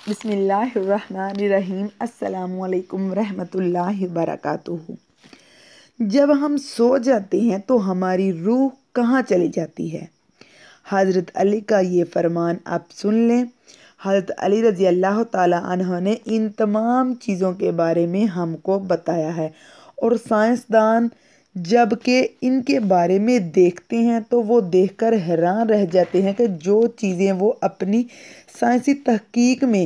بسم اللہ الرحمن الرحیم۔ السلام علیکم ورحمۃ اللہ وبرکاتہ۔ جب ہم سو جاتے ہیں تو ہماری روح کہاں چلی جاتی ہے؟ حضرت علی کا یہ فرمان آپ سن لیں۔ حضرت علی رضی اللہ تعالیٰ عنہ نے ان تمام چیزوں کے بارے میں ہم کو بتایا ہے، اور سائنسدان جب کہ ان کے بارے میں دیکھتے ہیں تو وہ دیکھ کر حیران رہ جاتے ہیں کہ جو چیزیں وہ اپنی سائنسی تحقیق میں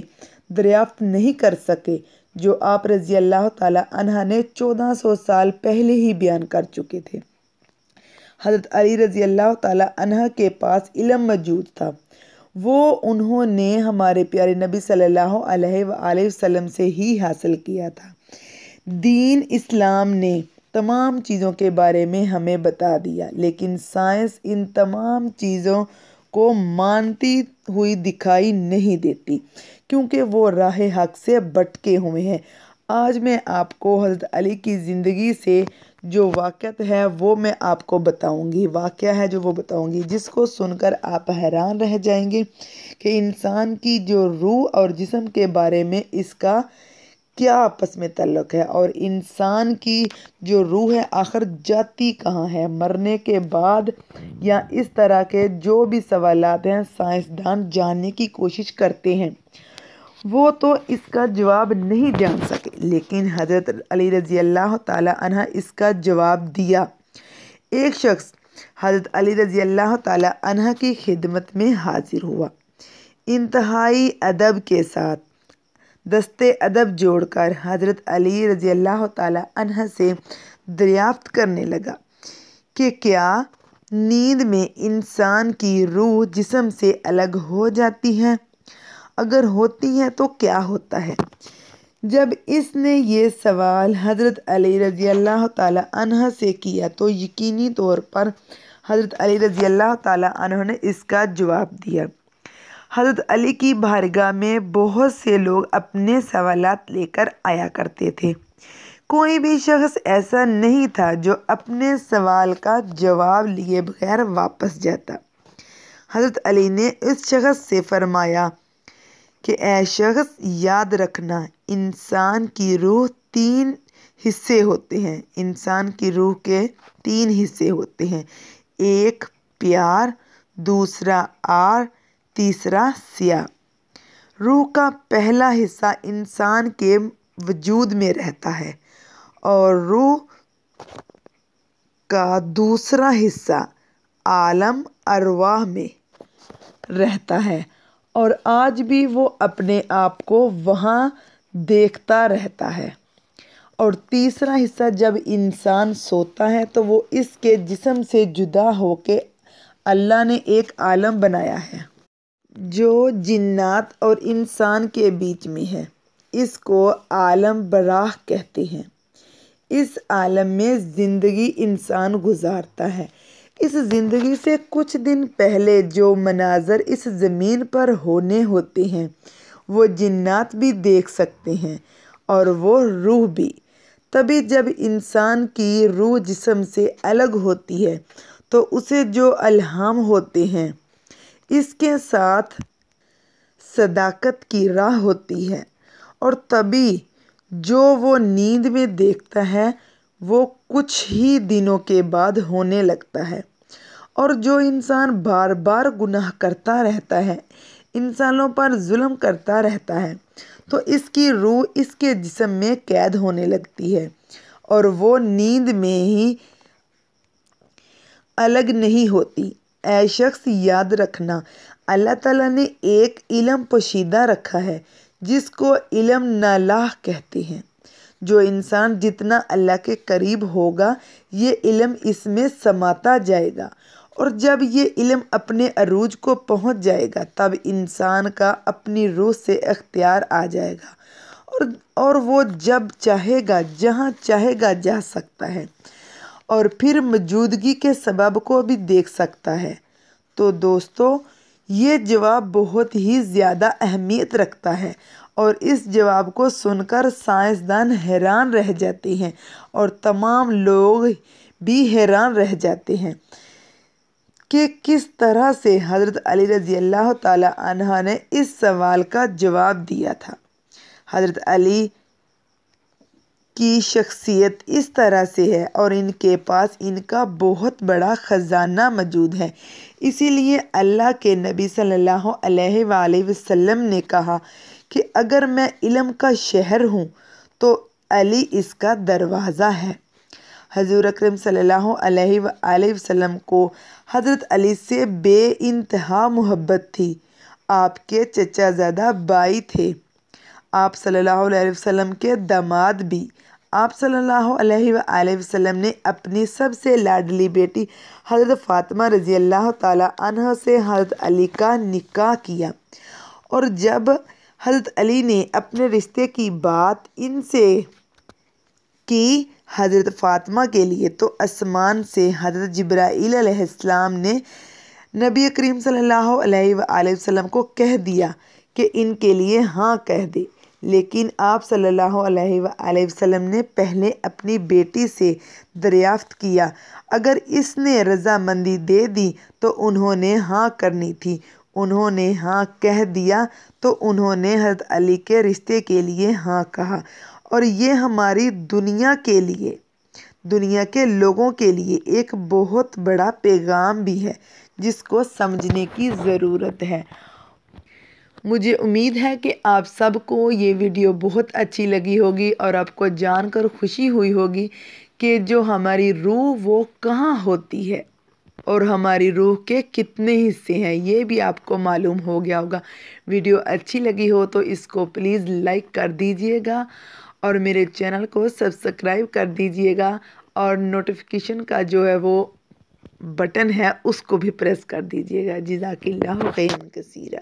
دریافت نہیں کر سکے، جو آپ رضی اللہ تعالیٰ عنہ نے 1400 سال پہلے ہی بیان کر چکے تھے۔ حضرت علی رضی اللہ تعالیٰ عنہ کے پاس علم موجود تھا، وہ انہوں نے ہمارے پیارے نبی صلی اللہ علیہ وآلہ وسلم سے ہی حاصل کیا تھا۔ دین اسلام نے تمام چیزوں کے بارے میں ہمیں بتا دیا، لیکن سائنس ان تمام چیزوں کو مانتی ہوئی دکھائی نہیں دیتی، کیونکہ وہ راہ حق سے بھٹکے ہوئے ہیں۔ آج میں آپ کو حضرت علی کی زندگی سے جو واقعات ہے وہ میں آپ کو بتاؤں گی، جس کو سن کر آپ حیران رہ جائیں گے کہ انسان کی جو روح اور جسم کے بارے میں اس کا کیا آپس میں تعلق ہے، اور انسان کی جو روح ہے آخر جاتی کہاں ہے مرنے کے بعد، یا اس طرح کے جو بھی سوالات ہیں سائنسدان جاننے کی کوشش کرتے ہیں، وہ تو اس کا جواب نہیں جان سکے، لیکن حضرت علی رضی اللہ تعالیٰ عنہ اس کا جواب دیا۔ ایک شخص حضرت علی رضی اللہ تعالیٰ عنہ کی خدمت میں حاضر ہوا، انتہائی ادب کے ساتھ دستے ادب جوڑ کر حضرت علی رضی اللہ تعالیٰ عنہ سے دریافت کرنے لگا کہ کیا نیند میں انسان کی روح جسم سے الگ ہو جاتی ہے؟ اگر ہوتی ہے تو کیا ہوتا ہے؟ جب اس نے یہ سوال حضرت علی رضی اللہ تعالیٰ عنہ سے کیا تو یقینی طور پر حضرت علی رضی اللہ تعالیٰ عنہ نے اس کا جواب دیا۔ حضرت علی کی بارگاہ میں بہت سے لوگ اپنے سوالات لے کر آیا کرتے تھے، کوئی بھی شخص ایسا نہیں تھا جو اپنے سوال کا جواب لیے بغیر واپس جاتا۔ حضرت علی نے اس شخص سے فرمایا کہ اے شخص، یاد رکھنا، انسان کی روح 3 حصے ہوتے ہیں۔ انسان کی روح کے 3 حصے ہوتے ہیں، ایک پیار، دوسرا آر، تیسرا سیاہ۔ روح کا پہلا حصہ انسان کے وجود میں رہتا ہے، اور روح کا دوسرا حصہ عالم ارواح میں رہتا ہے، اور آج بھی وہ اپنے آپ کو وہاں دیکھتا رہتا ہے۔ اور تیسرا حصہ جب انسان سوتا ہے تو وہ اس کے جسم سے جدا ہو کے اللہ نے ایک عالم بنایا ہے جو جنات اور انسان کے بیچ میں ہے، اس کو عالم براہ کہتے ہیں۔ اس عالم میں زندگی انسان گزارتا ہے۔ اس زندگی سے کچھ دن پہلے جو مناظر اس زمین پر ہونے ہوتے ہیں وہ جنات بھی دیکھ سکتے ہیں، اور وہ روح بھی۔ تبھی جب انسان کی روح جسم سے الگ ہوتی ہے تو اسے جو الہام ہوتے ہیں اس کے ساتھ صداقت کی راہ ہوتی ہے، اور تبھی جو وہ نیند میں دیکھتا ہے وہ کچھ ہی دنوں کے بعد ہونے لگتا ہے۔ اور جو انسان بار بار گناہ کرتا رہتا ہے، انسانوں پر ظلم کرتا رہتا ہے، تو اس کی روح اس کے جسم میں قید ہونے لگتی ہے، اور وہ نیند میں ہی الگ نہیں ہوتی۔ اے شخص، یاد رکھنا، اللہ تعالیٰ نے ایک علم پوشیدہ رکھا ہے جس کو علم نالاہ کہتے ہیں۔ جو انسان جتنا اللہ کے قریب ہوگا یہ علم اس میں سماتا جائے گا، اور جب یہ علم اپنے عروج کو پہنچ جائے گا تب انسان کا اپنی روح سے اختیار آ جائے گا، اور وہ جب چاہے گا جہاں چاہے گا جا سکتا ہے، اور پھر موجودگی کے سبب کو بھی دیکھ سکتا ہے۔ تو دوستو، یہ جواب بہت ہی زیادہ اہمیت رکھتا ہے، اور اس جواب کو سن کر سائنسدان حیران رہ جاتے ہیں، اور تمام لوگ بھی حیران رہ جاتے ہیں۔ کہ کس طرح سے حضرت علی رضی اللہ تعالیٰ عنہ نے اس سوال کا جواب دیا تھا۔ حضرت علی کی شخصیت اس طرح سے ہے اور ان کے پاس ان کا بہت بڑا خزانہ موجود ہے، اسی لیے اللہ کے نبی صلی اللہ علیہ وآلہ وسلم نے کہا کہ اگر میں علم کا شہر ہوں تو علی اس کا دروازہ ہے۔ حضور اکرم صلی اللہ علیہ وآلہ وسلم کو حضرت علی سے بے انتہا محبت تھی۔ آپ کے چچا زادہ بھائی تھے، آپ صلی اللہ علیہ وسلم کے داماد بھی۔ آپ صلی اللہ علیہ وآلہ وسلم نے اپنی سب سے لاڈلی بیٹی حضرت فاطمہ رضی اللہ تعالیٰ عنہ سے حضرت علی کا نکاح کیا، اور جب حضرت علی نے اپنے رشتے کی بات ان سے کی حضرت فاطمہ کے لیے، تو آسمان سے حضرت جبرائیل علیہ السلام نے نبی کریم صلی اللہ علیہ وآلہ وسلم کو کہہ دیا کہ ان کے لیے ہاں کہہ دے، لیکن آپ صلی اللہ علیہ وآلہ وسلم نے پہلے اپنی بیٹی سے دریافت کیا، اگر اس نے رضامندی دے دی تو انہوں نے ہاں کرنی تھی۔ انہوں نے ہاں کہہ دیا تو انہوں نے حضرت علی کے رشتے کے لیے ہاں کہا، اور یہ ہماری دنیا کے لیے، دنیا کے لوگوں کے لیے ایک بہت بڑا پیغام بھی ہے جس کو سمجھنے کی ضرورت ہے۔ مجھے امید ہے کہ آپ سب کو یہ ویڈیو بہت اچھی لگی ہوگی اور آپ کو جان کر خوشی ہوئی ہوگی کہ جو ہماری روح وہ کہاں ہوتی ہے اور ہماری روح کے کتنے حصے ہیں، یہ بھی آپ کو معلوم ہو گیا ہوگا۔ ویڈیو اچھی لگی ہو تو اس کو پلیز لائک کر دیجئے گا اور میرے چینل کو سبسکرائب کر دیجئے گا، اور نوٹیفیکیشن کا جو ہے وہ بٹن ہے اس کو بھی پریس کر دیجئے گا۔ جزاک اللہ خیرا کثیرا۔